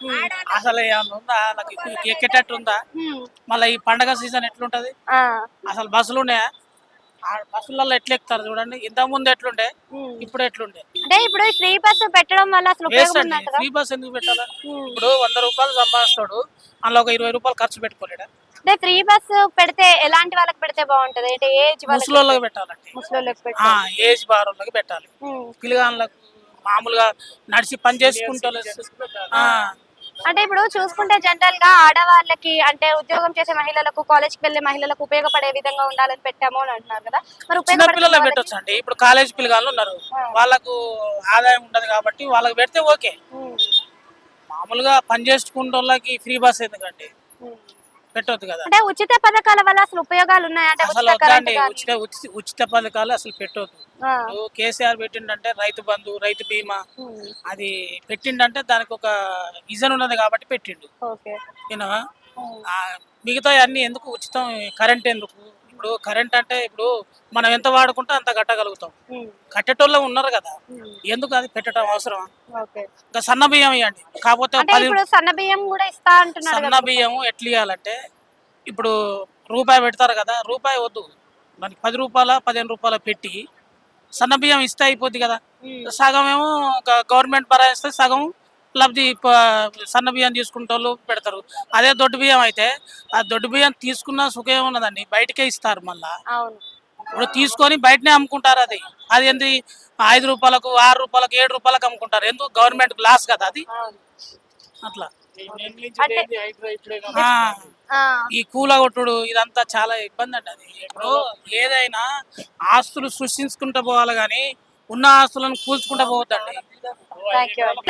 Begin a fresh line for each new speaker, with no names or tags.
ఉమ్,
అసలు ఏమన్నా ఉందా నాకు ఎక్కేటట్టు ఉందా?
ఉమ్,
మళ్ళీ ఈ పండగ సీజన్ ఎట్లుంటది?
ఆ,
అసలు బస్సులు ఉన్నాయా? ఆ బస్సులలో ఎట్లా ఎక్కుతారు చూడండి. ఇంత ముందు ఎట్లుండే,
ఉమ్.
ఇప్పుడు ఎట్లుండే?
అంటే ఇప్పుడు ఈ ఫ్రీ బస్సు పెట్టడం వల్ల అసలు
వేస్ట్
ఉపయోగం
అండి.
ఉందంటారా?
ఫ్రీ బస్ ఎందుకు పెట్టాలా?
ఉమ్.
ఇప్పుడు 100 రూపాయలు సంపాదిస్తాడు, అందులో ఒక 20 రూపాయలు ఖర్చు పెట్టుకోలేడా?
అంటే ఫ్రీ బస్సు పెడితే ఎలాంటి వాళ్ళకి పెడితే బాగుంటది? అంటే ఏజ్ వాళ్ళకి
ముసలోళ్ళకి పెట్టాలండి.
ముసలోళ్ళకి పెడితే
ఏజ్ బారోళ్ళకి పెట్టాలి.
ఉమ్.
పిల్లగాళ్ళకు మామూలుగా నడిచి పని చేసుకుంటూ
అంటే ఇప్పుడు చూసుకుంటే జనరల్ గా ఆడవాళ్ళకి అంటే ఉద్యోగం చేసే మహిళలకు కాలేజ్కి వెళ్లే మహిళలకు ఉపయోగపడే విధంగా ఉండాలని పెట్టాము అని అంటున్నారు కదా, మరి
చిన్న
ఉపయోగపడుతుంది
పిల్లలకు
వాళ్ళకి?
పెట్టొచ్చు అండి. ఇప్పుడు కాలేజ్ పిల్లగాళ్ళు ఉన్నారు,
ఆ.
వాళ్ళకు ఆదాయం ఉండదు కాబట్టి వాళ్ళకి పెడితే ఓకే.
ఉమ్,
మామూలుగా పని చేసుకుంటే వాళ్ళకి ఫ్రీ బస్ ఎందుకండి?
ఉమ్.
పెట్టొద్దు కదా.
అంటే ఉచిత పథకాల వల్ల అసలు ఉపయోగాలు ఉన్నాయా? అంటే
అసలు
ఉచిత కరెంట్
వద్దండి.
గాని
ఉచిత పథకాలు అసలు పెట్టొద్దు.
ఆ,
ఇప్పుడు కేసీఆర్ పెట్టిండంటే రైతు బంధు, రైతు బీమా
ఉమ్,
అది పెట్టిండంటే దానికి ఒక రీజన్ ఉన్నది కాబట్టి పెట్టిండు.
ఓకే.
ఏనా?
ఉమ్,
మిగతా అన్ని ఎందుకు ఉచితం? కరెంట్ ఎందుకు? ఇప్పుడు కరెంట్ అంటే ఇప్పుడు మనం ఎంత వాడుకుంటే అంత కట్టగలుగుతాం.
ఉమ్,
కట్టేటోళ్ళు ఉన్నారు కదా,
ఉమ్,
ఎందుకు అది పెట్టడం అవసరం?
ఓకే.
ఇంకా సన్న బియ్యం ఇవ్వండి, కాకపోతే
అంటే ఇప్పుడు సన్న బియ్యం కూడా ఇస్తా అంటున్నాడు
సన్న
కదా.
బియ్యం ఎట్లా ఇవ్వాలంటే, ఇప్పుడు రూపాయి పెడతారు కదా, రూపాయి వద్దు, మనకి 10 రూపాయల 15 రూపాయల పెట్టి సన్న బియ్యం ఇస్తే అయిపోద్ది కదా.
ఉమ్,
సగం ఏమో గవర్నమెంట్ భరాయిస్తే, సగం లబ్ధి సన్న బియ్యం తీసుకుంటే వాళ్ళు పెడతారు. అదే దొడ్డు బియ్యం అయితే ఆ దొడ్డు బియ్యం తీసుకున్న సుఖం ఉన్నదండి, బయటకే ఇస్తారు. మళ్ళా
అవును.
ఇప్పుడు తీసుకొని బయటనే అమ్ముకుంటారు. అది అది ఏంది 5 రూపాయలకు 6 రూపాయలకు 7 రూపాయలకు అమ్ముకుంటారు. ఎందుకు? గవర్నమెంట్ లాస్ కదా అది.
అవును.
అట్లా
అంటే
ఆ,
ఆ,
ఈ కూలగొట్టుడు ఇదంతా చాలా ఇబ్బంది అండి. అది ఇప్పుడు ఏదైనా ఆస్తులు సృష్టించుకుంటూ పోవాలి కానీ ఉన్న ఆస్తులను కూల్చుకుంటూ పోవద్దండి.
Thank you.